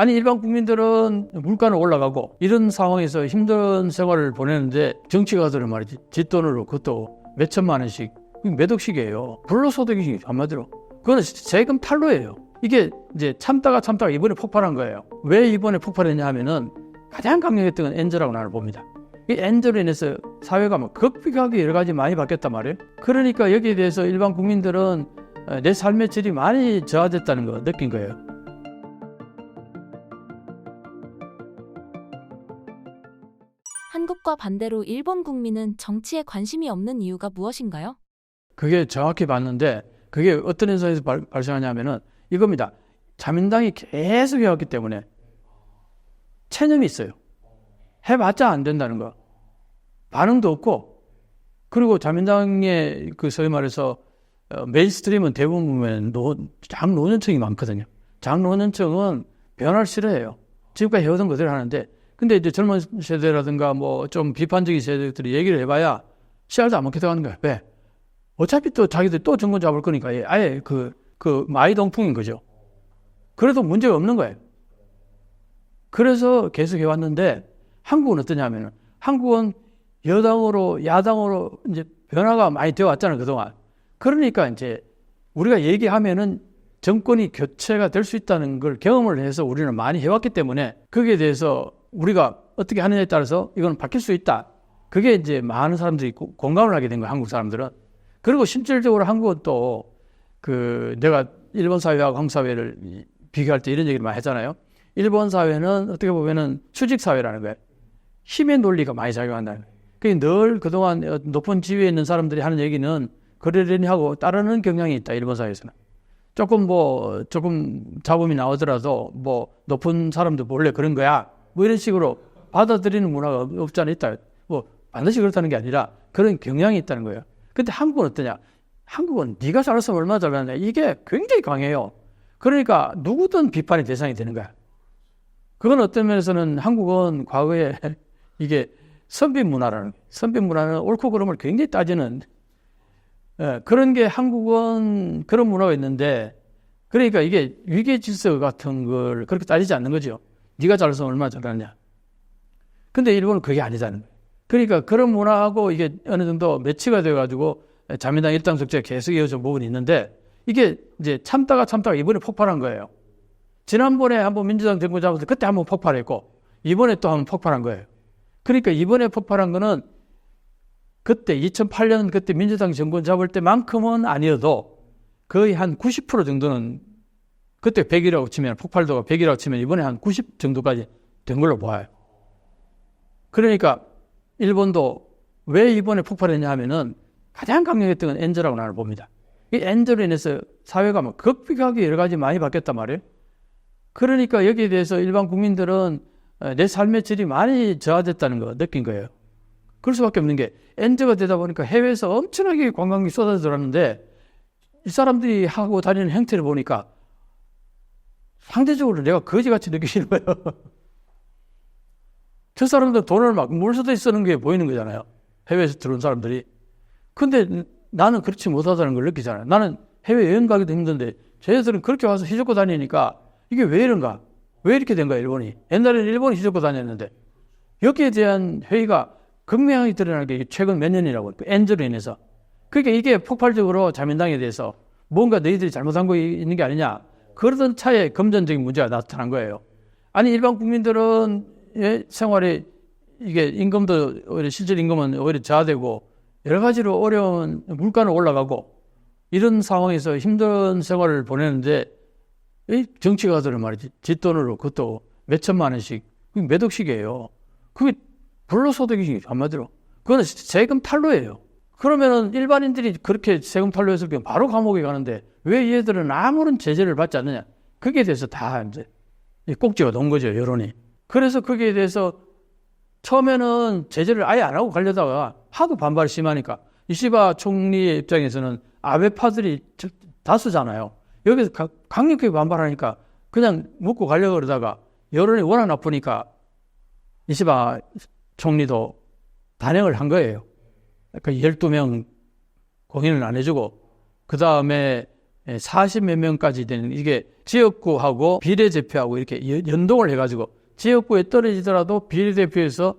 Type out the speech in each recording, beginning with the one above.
아니 일반 국민들은 물가는 올라가고 이런 상황에서 힘든 생활을 보내는데 정치가들은 말이지 뒷돈으로 그것도 몇 천만 원씩 몇 억씩이에요. 불로소득이 한마디로 그거는 세금 탈루예요. 이게 이제 참다가 이번에 폭발한 거예요. 왜 이번에 폭발했냐 하면은 가장 강력했던 건 엔저라고 나를 봅니다. 이 엔저로 인해서 사회가 막 급격하게 여러 가지 많이 바뀌었단 말이에요. 그러니까 여기에 대해서 일반 국민들은 내 삶의 질이 많이 저하됐다는 거 느낀 거예요. 한국과 반대로 일본 국민은 정치에 관심이 없는 이유가 무엇인가요? 그게 정확히 봤는데 그게 어떤 현상에서 발생하냐면은 이겁니다. 자민당이 계속 해왔기 때문에 체념이 있어요. 해봤자 안 된다는 거. 반응도 없고 그리고 자민당의 그 소위 말해서 메인스트림은 대부분 보면 장노년층이 많거든요. 장노년층은 변화를 싫어해요. 지금까지 해오던 것들을 하는데 근데 이제 젊은 세대라든가 뭐 좀 비판적인 세대들이 얘기를 해봐야 씨알도 안 먹게 돼가는 거야. 왜? 어차피 또 자기들 또 정권 잡을 거니까 아예 그 마이동풍인 거죠. 그래도 문제가 없는 거예요. 그래서 계속 해왔는데 한국은 어떠냐면은 한국은 여당으로 야당으로 이제 변화가 많이 되어 왔잖아요, 그동안. 그러니까 이제 우리가 얘기하면은 정권이 교체가 될 수 있다는 걸 경험을 해서 우리는 많이 해왔기 때문에 거기에 대해서 우리가 어떻게 하느냐에 따라서 이건 바뀔 수 있다. 그게 이제 많은 사람들이 공감을 하게 된 거예요, 한국 사람들은. 그리고 실질적으로 한국은 또 내가 일본 사회하고 한국 사회를 비교할 때 이런 얘기를 많이 하잖아요. 일본 사회는 어떻게 보면은 수직 사회라는 거예요. 힘의 논리가 많이 작용한다는 거예요. 그게 늘 그동안 높은 지위에 있는 사람들이 하는 얘기는 그러려니 하고 따르는 경향이 있다, 일본 사회에서는. 조금 잡음이 나오더라도 높은 사람도 원래 그런 거야. 이런 식으로 받아들이는 문화가 없지 않아 있다. 반드시 그렇다는 게 아니라 그런 경향이 있다는 거예요. 근데 한국은 어떠냐? 한국은 네가 잘했으면 얼마나 잘하냐. 이게 굉장히 강해요. 그러니까 누구든 비판의 대상이 되는 거야. 그건 어떤 면에서는 한국은 과거에 이게 선비 문화는 옳고 그름을 굉장히 따지는 그런 게 한국은 그런 문화가 있는데 그러니까 이게 위계 질서 같은 걸 그렇게 따지지 않는 거죠. 네가 잘해서 얼마나 잘하냐. 근데 일본은 그게 아니다는 거예요. 그러니까 그런 문화하고 이게 어느 정도 매치가 돼가지고 자민당 일당적제가 계속 이어진 부분이 있는데 이게 이제 참다가 이번에 폭발한 거예요. 지난번에 한번 민주당 정권 잡았을 때 그때 한번 폭발했고 이번에 또 한번 폭발한 거예요. 그러니까 이번에 폭발한 거는 그때 2008년 그때 민주당 정권 잡을 때만큼은 아니어도 거의 한 90% 정도는 그때 100이라고 치면 폭발도가 100이라고 치면 이번에 한 90 정도까지 된 걸로 봐요. 그러니까 일본도 왜 이번에 폭발했냐 하면은 가장 강력했던 건 엔저라고 나를 봅니다. 이 엔저로 인해서 사회가 막 급격하게 여러 가지 많이 바뀌었단 말이에요. 그러니까 여기에 대해서 일반 국민들은 내 삶의 질이 많이 저하됐다는 거 느낀 거예요. 그럴 수밖에 없는 게 엔저가 되다 보니까 해외에서 엄청나게 관광객이 쏟아져 들어왔는데 이 사람들이 하고 다니는 행태를 보니까 상대적으로 내가 거지같이 느끼는 거예요. 저 사람들 돈을 막 물서대 쓰는 게 보이는 거잖아요. 해외에서 들어온 사람들이. 근데 나는 그렇지 못하다는 걸 느끼잖아요. 나는 해외 여행 가기도 힘든데 쟤네들은 그렇게 와서 휘젓고 다니니까 이게 왜 이런가? 왜 이렇게 된 거야, 일본이? 옛날에는 일본이 휘젓고 다녔는데 여기에 대한 회의가 극명하게 드러나는 게 최근 몇 년이라고 엔저로 인해서. 그러니까 이게 폭발적으로 자민당에 대해서 뭔가 너희들이 잘못한 거 있는 게 아니냐. 그러던 차에 금전적인 문제가 나타난 거예요. 아니 일반 국민들은 생활에 이게 임금도 오히려 실질 임금은 오히려 저하되고 여러 가지로 어려운 물가는 올라가고 이런 상황에서 힘든 생활을 보내는데 정치가들은 말이지 뒷돈으로 그것도 몇 천만 원씩 몇 억씩이에요. 그게 불로소득이 한마디로 그거는 세금 탈루예요. 그러면은 일반인들이 그렇게 세금 탈루했을 경우 바로 감옥에 가는데 왜 얘들은 아무런 제재를 받지 않느냐. 거기에 대해서 다 이제 꼭지가 놓은 거죠, 여론이. 그래서 거기에 대해서 처음에는 제재를 아예 안 하고 가려다가 하도 반발이 심하니까 이시바 총리의 입장에서는 아베파들이 다수잖아요. 여기서 강력하게 반발하니까 그냥 묻고 가려고 그러다가 여론이 워낙 나쁘니까 이시바 총리도 단행을 한 거예요. 그러니까 12명 공인을 안 해주고 그 다음에 40몇 명까지 되는 이게 지역구하고 비례대표하고 이렇게 연동을 해가지고 지역구에 떨어지더라도 비례대표에서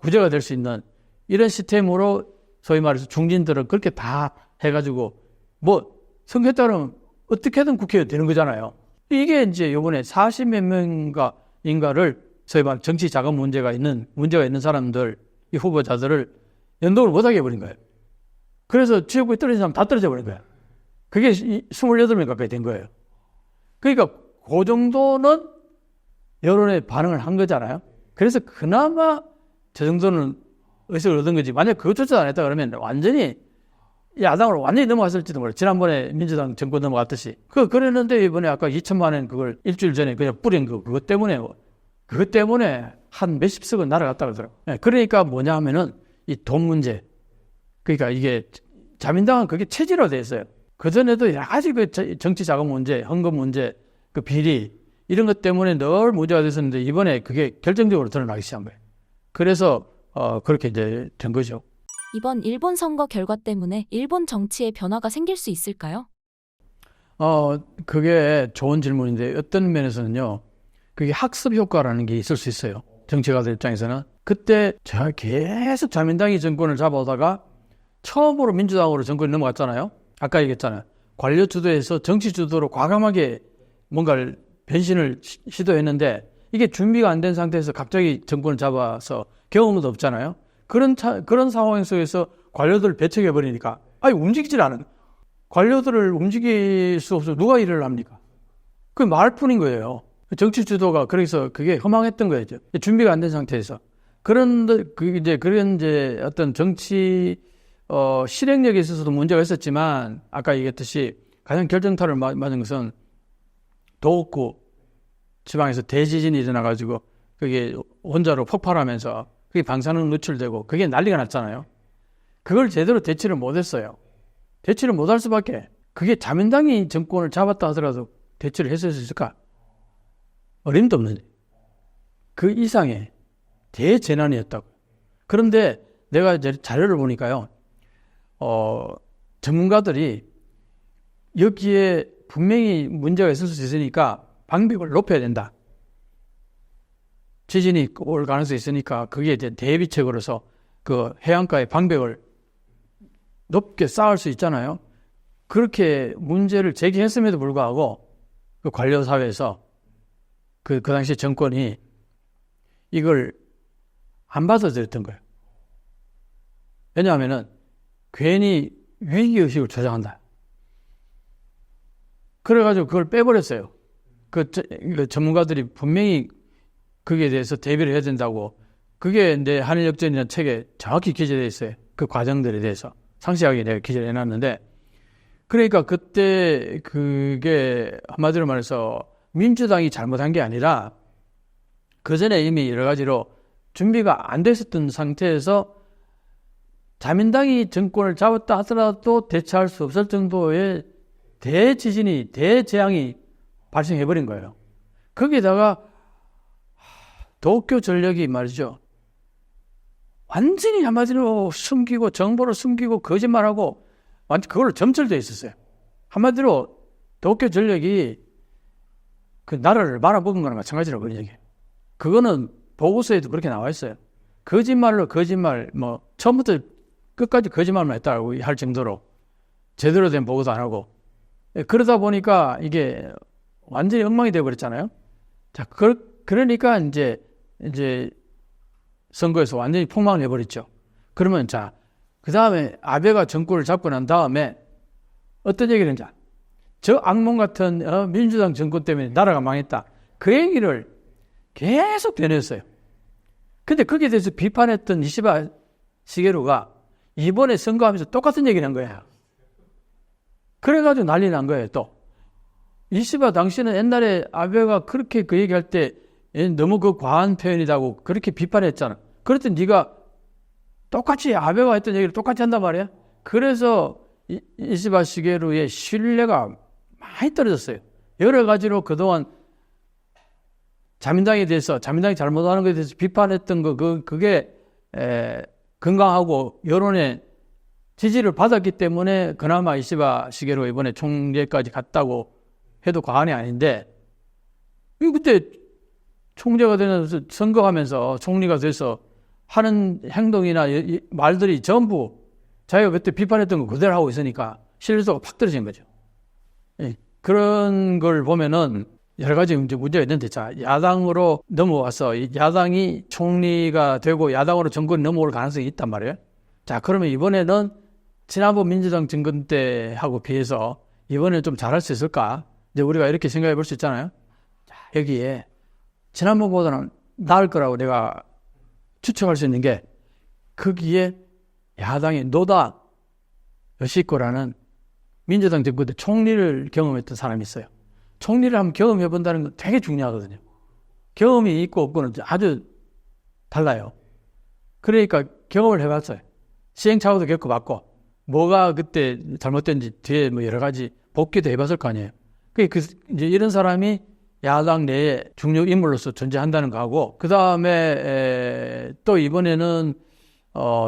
구제가 될 수 있는 이런 시스템으로 소위 말해서 중진들은 그렇게 다 해가지고 뭐 선거에 따르면 어떻게든 국회의원 되는 거잖아요. 이게 이제 이번에 40몇 명인가를 소위 말 정치 자금 문제가 있는 사람들, 이 후보자들을 연동을 못하게 해버린 거예요. 그래서 지역구에 떨어진 사람 다 떨어져 버린 거예요. 그게 28명 가까이 된 거예요. 그러니까 그 정도는 여론의 반응을 한 거잖아요. 그래서 그나마 저 정도는 의석을 얻은 거지. 만약 그것조차 안 했다 그러면 완전히 야당으로 완전히 넘어갔을지도 몰라요. 지난번에 민주당 정권 넘어갔듯이. 그랬는데 이번에 아까 2천만 원 그걸 일주일 전에 그냥 뿌린 그것 때문에 한 몇십 석은 날아갔다 그러더라고요. 그러니까 뭐냐 하면은 이 돈 문제. 그러니까 이게 자민당은 그게 체질화돼 있어요. 그전에도 여러 가지 그 정치 자금 문제, 헌금 문제, 그 비리 이런 것 때문에 늘 문제가 됐었는데 이번에 그게 결정적으로 드러나기 시작한 거예요. 그래서 그렇게 이제 된 거죠. 이번 일본 선거 결과 때문에 일본 정치에 변화가 생길 수 있을까요? 그게 좋은 질문인데 어떤 면에서는요. 그게 학습 효과라는 게 있을 수 있어요. 정치가들 입장에서는. 그때 제가 계속 자민당이 정권을 잡아오다가 처음으로 민주당으로 정권이 넘어갔잖아요. 아까 얘기했잖아요. 관료 주도에서 정치 주도로 과감하게 뭔가를 변신을 시도했는데 이게 준비가 안 된 상태에서 갑자기 정권을 잡아서 경험도 없잖아요. 그런 상황 속에서 관료들을 배척해버리니까 움직이질 않은 관료들을 움직일 수 없어 누가 일을 합니까? 그게 말뿐인 거예요. 정치 주도가 그래서 그게 허망했던 거죠. 준비가 안 된 상태에서 그런 이제 어떤 정치 실행력에 있어서도 문제가 있었지만 아까 얘기했듯이 가장 결정타를 맞은 것은 도호쿠 지방에서 대지진이 일어나가지고 그게 원자로 폭발하면서 그게 방사능 노출되고 그게 난리가 났잖아요. 그걸 제대로 대처를 못했어요. 대처를 못할 수밖에. 그게 자민당이 정권을 잡았다 하더라도 대처를 했을 수 있을까? 어림도 없는 그 이상의 대재난이었다고. 그런데 내가 이제 자료를 보니까요. 전문가들이 여기에 분명히 문제가 있을 수 있으니까 방벽을 높여야 된다. 지진이 올 가능성이 있으니까 그게 이제 대비책으로서 그 해안가의 방벽을 높게 쌓을 수 있잖아요. 그렇게 문제를 제기했음에도 불구하고 그 관료사회에서 그 당시 정권이 이걸 안 받아들였던 거예요. 왜냐하면은 괜히 위기의식을 조장한다. 그래가지고 그걸 빼버렸어요. 그 전문가들이 분명히 거기에 대해서 대비를 해야 된다고. 그게 내 한일역전이라는 책에 정확히 기재되어 있어요. 그 과정들에 대해서 상세하게 내가 기재를 해놨는데, 그러니까 그때 그게 한마디로 말해서 민주당이 잘못한 게 아니라 그 전에 이미 여러 가지로 준비가 안 됐었던 상태에서 자민당이 정권을 잡았다 하더라도 대처할 수 없을 정도의 대지진이, 대재앙이 발생해버린 거예요. 거기에다가 도쿄 전력이 말이죠. 완전히 한마디로 숨기고 정보를 숨기고 거짓말하고 완전 그걸로 점철되어 있었어요. 한마디로 도쿄 전력이 그 나라를 말아먹은 거랑 마찬가지라고 그런 얘기예요. 그거는 보고서에도 그렇게 나와 있어요. 거짓말로 거짓말, 처음부터 끝까지 거짓말만 했다고 할 정도로 제대로 된 보고도 안 하고. 그러다 보니까 이게 완전히 엉망이 되어버렸잖아요. 자, 그러니까 이제 선거에서 완전히 폭망을 해버렸죠. 그러면 자, 그 다음에 아베가 정권을 잡고 난 다음에 어떤 얘기를 했냐. 저 악몽 같은 민주당 정권 때문에 나라가 망했다. 그 얘기를 계속 변했어요. 근데 거기에 대해서 비판했던 이시바 시게루가 이번에 선거하면서 똑같은 얘기를 한 거예요. 그래가지고 난리 난 거예요, 또. 이시바 당신은 옛날에 아베가 그렇게 그 얘기할 때 너무 그 과한 표현이라고 그렇게 비판했잖아. 그랬더니 네가 똑같이 아베가 했던 얘기를 똑같이 한단 말이야. 그래서 이시바 시게루의 신뢰가 많이 떨어졌어요. 여러 가지로 그동안 자민당에 대해서, 자민당이 잘못하는 것에 대해서 비판했던 그게 건강하고 여론에 지지를 받았기 때문에 그나마 이시바 시게로 이번에 총재까지 갔다고 해도 과언이 아닌데, 그때 총재가 되면서 선거하면서 총리가 돼서 하는 행동이나 말들이 전부 자기가 그때 비판했던 거 그대로 하고 있으니까 신뢰도가 팍 떨어진 거죠. 그런 걸 보면은 여러 가지 문제가 있는데, 자, 야당으로 넘어와서 야당이 총리가 되고 야당으로 정권이 넘어올 가능성이 있단 말이에요. 자, 그러면 이번에는 지난번 민주당 정권 때하고 비해서 이번에 좀 잘할 수 있을까? 이제 우리가 이렇게 생각해 볼 수 있잖아요. 자, 여기에 지난번보다는 나을 거라고 내가 추측할 수 있는 게, 거기에 야당의 노다 여시코라는 민주당 정권 때 총리를 경험했던 사람이 있어요. 총리를 한번 경험해 본다는 건 되게 중요하거든요. 경험이 있고 없고는 아주 달라요. 그러니까 경험을 해봤어요. 시행착오도 겪어봤고, 뭐가 그때 잘못된지 뒤에 뭐 여러 가지 복귀도 해봤을 거 아니에요. 이제 이런 사람이 야당 내에 중요 인물로서 존재한다는 거하고, 그 다음에 또 이번에는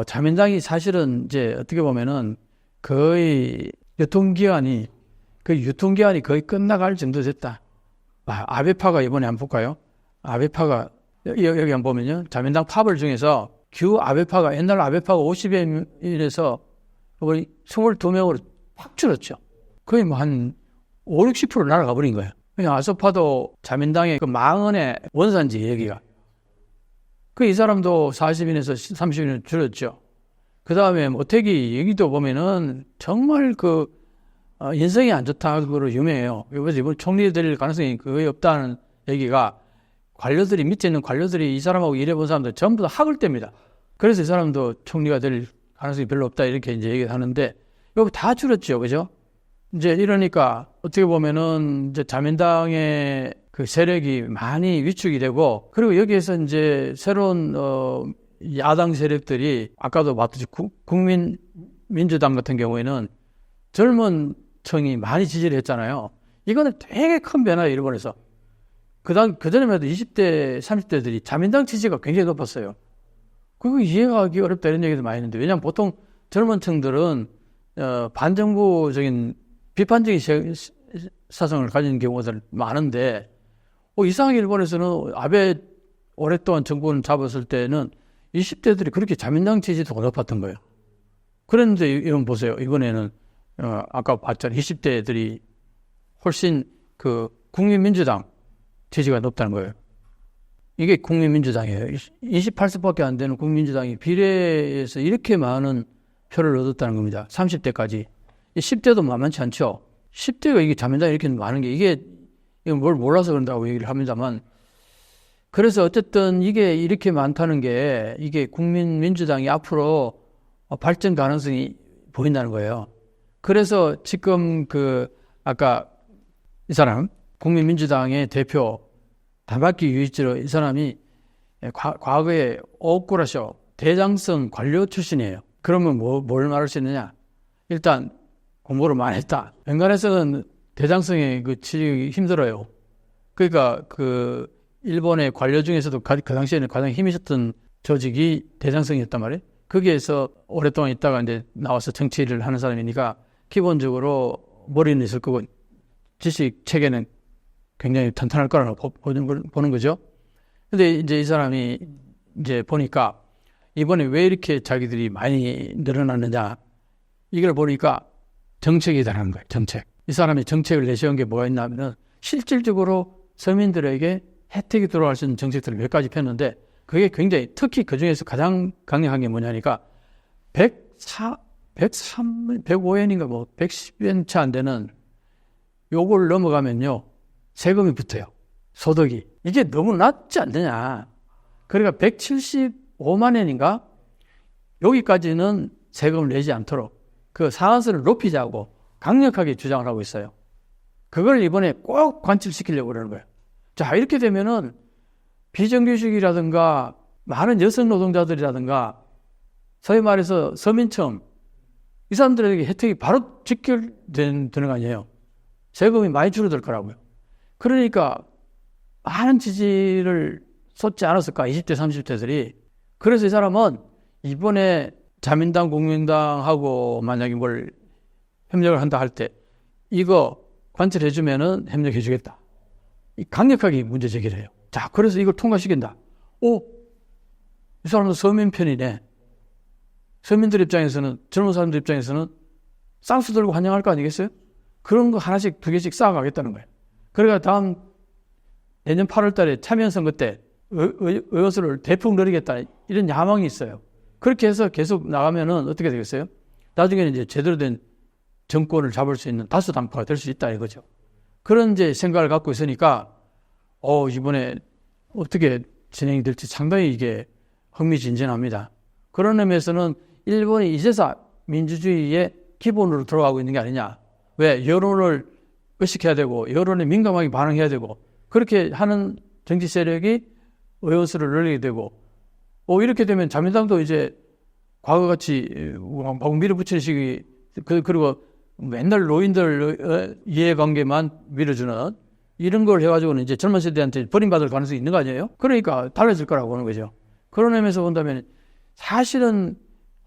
자민당이 사실은 이제 어떻게 보면은 거의 유통기한이 거의 끝나갈 정도 됐다. 아베파가 이번에 한번 볼까요? 아베파가 여기 한번 보면요, 자민당 파벌 중에서 규 아베파가, 옛날 아베파가 50여인에서 22명으로 확 줄었죠. 거의 뭐 한 5, 60% 날아가 버린 거예요. 그냥 아소파도 자민당의 그 망언의 원산지 여기가. 이 사람도 40인에서 30인 줄었죠. 그 다음에 모태기 여기도 보면은 정말 인성이 안 좋다고 유명해요. 그래서 이번 총리 될 가능성이 거의 없다는 얘기가, 밑에 있는 관료들이 이 사람하고 일해본 사람들 전부 다 학을 뗍니다. 그래서 이 사람도 총리가 될 가능성이 별로 없다, 이렇게 이제 얘기를 하는데, 이거 다 줄었죠. 그죠? 이제 이러니까 어떻게 보면은 이제 자민당의 그 세력이 많이 위축이 되고, 그리고 여기에서 이제 새로운 야당 세력들이 아까도 봤듯이 국민민주당 같은 경우에는 젊은 층이 많이 지지를 했잖아요. 이거는 되게 큰 변화예요, 일본에서. 그전에만 해도 20대, 30대들이 자민당 지지가 굉장히 높았어요. 그거 이해하기 어렵다, 이런 얘기도 많이 했는데, 왜냐하면 보통 젊은 층들은 반정부적인 비판적인 사상을 가진 경우가 많은데, 이상하게 일본에서는 아베 오랫동안 정권을 잡았을 때는 20대들이 그렇게 자민당 지지도가 높았던 거예요. 그런데 이런 보세요. 이번에는 아까 봤잖아요. 20대들이 훨씬 국민민주당 지지가 높다는 거예요. 이게 국민민주당이에요. 28세밖에 안 되는 국민민주당이 비례에서 이렇게 많은 표를 얻었다는 겁니다. 30대까지. 10대도 만만치 않죠. 10대가 이게 자민당이 이렇게 많은 게, 이게 뭘 몰라서 그런다고 얘기를 합니다만, 그래서 어쨌든 이게 이렇게 많다는 게, 이게 국민민주당이 앞으로 발전 가능성이 보인다는 거예요. 그래서 지금 아까 이 사람, 국민민주당의 대표, 다바키 유이치로, 이 사람이 과거에 오쿠라쇼 대장성 관료 출신이에요. 그러면 뭘 말할 수 있느냐? 일단 공부를 많이 했다. 웬간해서는 대장성에 치기 힘들어요. 그러니까 일본의 관료 중에서도 그 당시에는 가장 힘이 있었던 조직이 대장성이었단 말이에요. 거기에서 오랫동안 있다가 이제 나와서 정치를 하는 사람이니까 기본적으로 머리는 있을 거고 지식 체계는 굉장히 탄탄할 거라고 보는 거죠. 근데 이제 이 사람이 이제 보니까 이번에 왜 이렇게 자기들이 많이 늘어났느냐, 이걸 보니까 정책이 다른 거예요. 정책. 이 사람이 정책을 내세운 게 뭐가 있냐면은 실질적으로 서민들에게 혜택이 들어갈 수 있는 정책들을 몇 가지 폈는데, 그게 굉장히, 특히 그 중에서 가장 강력한 게 뭐냐니까 105엔인가 110엔 채 안 되는 요걸 넘어가면요 세금이 붙어요. 소득이. 이게 너무 낮지 않느냐. 그러니까 175만 엔인가 여기까지는 세금을 내지 않도록 그 상한선을 높이자고 강력하게 주장을 하고 있어요. 그걸 이번에 꼭 관철시키려고 그러는 거예요. 자, 이렇게 되면은 비정규직이라든가 많은 여성 노동자들이라든가 소위 말해서 서민층, 이 사람들에게 혜택이 바로 직결되는 거 아니에요. 세금이 많이 줄어들 거라고요. 그러니까 많은 지지를 쏟지 않았을까, 20대, 30대들이. 그래서 이 사람은 이번에 자민당, 국민당하고 만약에 뭘 협력을 한다 할 때 이거 관철해주면은 협력해주겠다. 강력하게 문제 제기를 해요. 자, 그래서 이걸 통과시킨다. 오, 이 사람도 서민 편이네. 서민들 입장에서는, 젊은 사람들 입장에서는 쌍수 들고 환영할 거 아니겠어요? 그런 거 하나씩 두 개씩 쌓아가겠다는 거예요. 그러니까 다음 내년 8월 달에 참여선거 때 의원수를 대폭 늘리겠다. 이런 야망이 있어요. 그렇게 해서 계속 나가면은 어떻게 되겠어요? 나중에는 이제 제대로 된 정권을 잡을 수 있는 다수당파가 될 수 있다 이거죠. 그런 이제 생각을 갖고 있으니까 이번에 어떻게 진행이 될지 상당히 이게 흥미진진합니다. 그런 의미에서는 일본이 이제서 민주주의의 기본으로 들어가고 있는 게 아니냐. 왜? 여론을 의식해야 되고 여론에 민감하게 반응해야 되고 그렇게 하는 정치 세력이 의원수를 늘리게 되고 이렇게 되면 자민당도 이제 과거같이 막 밀어붙이는 식이 그리고 맨날 노인들 이해관계만 밀어주는 이런 걸 해가지고는 이제 젊은 세대한테 버림받을 가능성이 있는 거 아니에요? 그러니까 달라질 거라고 보는 거죠. 그런 의미에서 본다면 사실은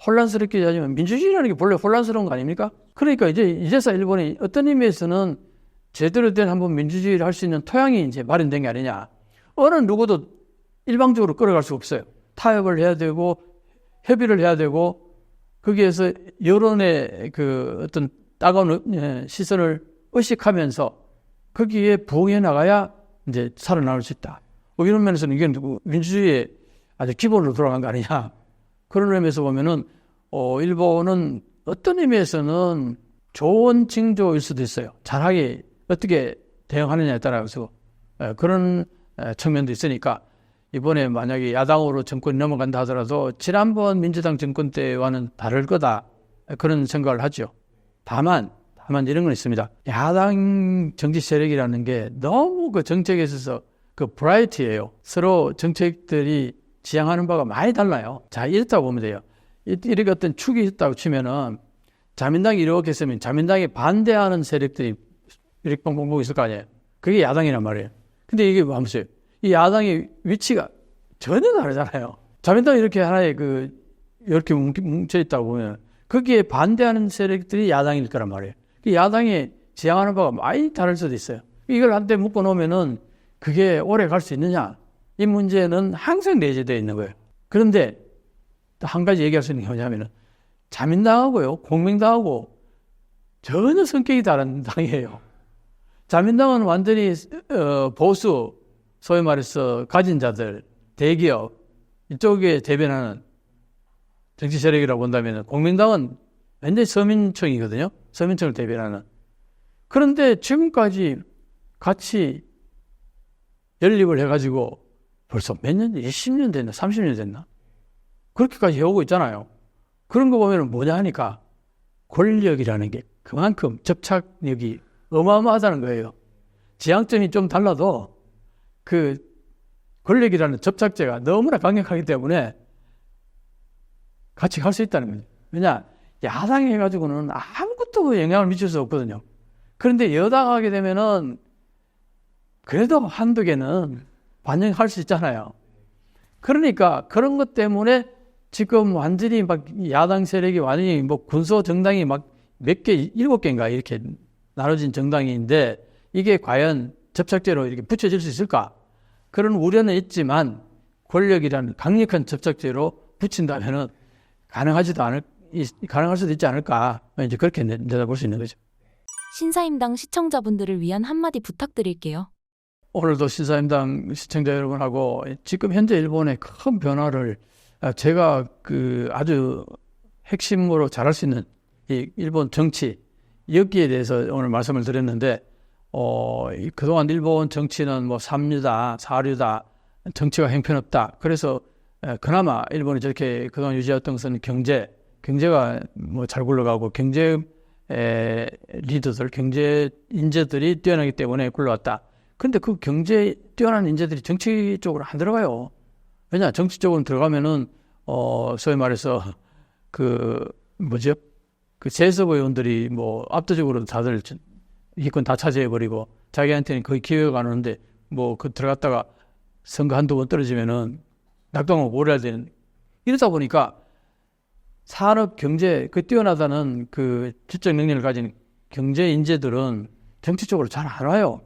혼란스럽게 따지면 민주주의라는 게 본래 혼란스러운 거 아닙니까? 그러니까 이제서 일본이 어떤 의미에서는 제대로 된 한번 민주주의를 할 수 있는 토양이 이제 마련된 게 아니냐. 어느 누구도 일방적으로 끌어갈 수 없어요. 타협을 해야 되고 협의를 해야 되고 거기에서 여론의 그 어떤 따가운 시선을 의식하면서 거기에 부응해 나가야 이제 살아나올 수 있다. 이런 면에서는 이게 민주주의의 아주 기본으로 돌아간 거 아니냐. 그런 의미에서 보면은 일본은 어떤 의미에서는 좋은 징조일 수도 있어요. 잘하게 어떻게 대응하느냐에 따라서 그런 측면도 있으니까 이번에 만약에 야당으로 정권이 넘어간다 하더라도 지난번 민주당 정권 때와는 다를 거다 그런 생각을 하죠. 다만 이런 건 있습니다. 야당 정치 세력이라는 게 너무 그 정책에 있어서 그 브라이티예요. 서로 정책들이 지향하는 바가 많이 달라요. 자, 이렇다고 보면 돼요. 이렇게 어떤 축이 있다고 치면은 자민당이 이렇게 했으면 자민당에 반대하는 세력들이 이렇게 뻥뻥 있을 거 아니에요. 그게 야당이란 말이에요. 근데 이게 뭐하면서요? 이 야당의 위치가 전혀 다르잖아요. 자민당이 이렇게 하나의 이렇게 뭉쳐있다고 보면 거기에 반대하는 세력들이 야당일 거란 말이에요. 야당이 지향하는 바가 많이 다를 수도 있어요. 이걸 한때 묶어 놓으면은 그게 오래 갈 수 있느냐? 이 문제는 항상 내재되어 있는 거예요. 그런데 또 한 가지 얘기할 수 있는 게 뭐냐면은 자민당하고요, 공명당하고 전혀 성격이 다른 당이에요. 자민당은 완전히 보수, 소위 말해서 가진 자들, 대기업 이쪽에 대변하는 정치 세력이라고 본다면 공명당은 완전히 서민층이거든요. 서민층을 대변하는. 그런데 지금까지 같이 연립을 해가지고 벌써 몇 년, 20년 됐나, 30년 됐나? 그렇게까지 해오고 있잖아요. 그런 거 보면 뭐냐 하니까 권력이라는 게 그만큼 접착력이 어마어마하다는 거예요. 지향점이 좀 달라도 그 권력이라는 접착제가 너무나 강력하기 때문에 같이 갈 수 있다는 거죠. 왜냐? 야당이 해가지고는 아무것도 영향을 미칠 수 없거든요. 그런데 여당하게 되면은 그래도 한두 개는 반영할 수 있잖아요. 그러니까 그런 것 때문에 지금 완전히 막 야당 세력이 완전히 뭐 군소 정당이 막 몇 개, 7개인가 이렇게 나눠진 정당인데 이게 과연 접착제로 이렇게 붙여질 수 있을까? 그런 우려는 있지만 권력이라는 강력한 접착제로 붙인다면은 가능할 수도 있지 않을까? 이제 그렇게 내다볼 수 있는 거죠. 신사임당 시청자분들을 위한 한마디 부탁드릴게요. 오늘도 신사임당 시청자 여러분하고 지금 현재 일본의 큰 변화를 제가 아주 핵심으로 잘할 수 있는 이 일본 정치 여기에 대해서 오늘 말씀을 드렸는데 그동안 일본 정치는 뭐 삼류다, 사류다, 정치가 형편없다. 그래서 그나마 일본이 저렇게 그동안 유지했던 것은 경제가 뭐 잘 굴러가고 경제 리더들, 경제 인재들이 뛰어나기 때문에 굴러왔다. 근데 그 경제 뛰어난 인재들이 정치 쪽으로 안 들어가요. 왜냐? 정치 쪽으로 들어가면은 소위 말해서 그 재섭 의원들이 뭐 압도적으로 다들 이권 다 차지해버리고 자기한테는 거의 기회가 안 오는데 뭐 들어갔다가 선거 한두 번 떨어지면은 낙동하고 오래 해야 되는 이러다 보니까 산업 경제 그 뛰어나다는 그 지적 능력을 가진 경제 인재들은 정치 쪽으로 잘 안 와요.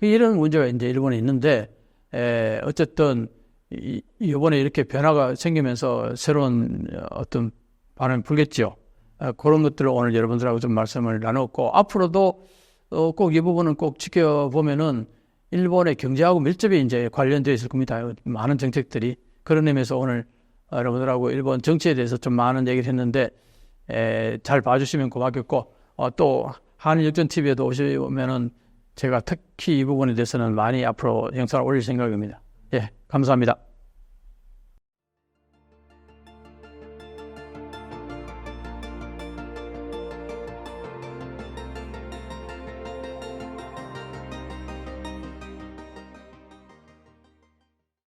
이런 문제가 이제 일본에 있는데 어쨌든 이번에 이렇게 변화가 생기면서 새로운 어떤 반응이 불겠지요. 그런 것들을 오늘 여러분들하고 좀 말씀을 나눴고 앞으로도 꼭 이 부분은 꼭 지켜보면은 일본의 경제하고 밀접히 이제 관련되어 있을 겁니다. 많은 정책들이. 그런 의미에서 오늘 여러분들하고 일본 정치에 대해서 좀 많은 얘기를 했는데 잘 봐주시면 고맙겠고 또 한일역전TV에도 오시면은 제가 특히 이 부분에 대해서는 많이 앞으로 영상을 올릴 생각입니다. 예, 감사합니다.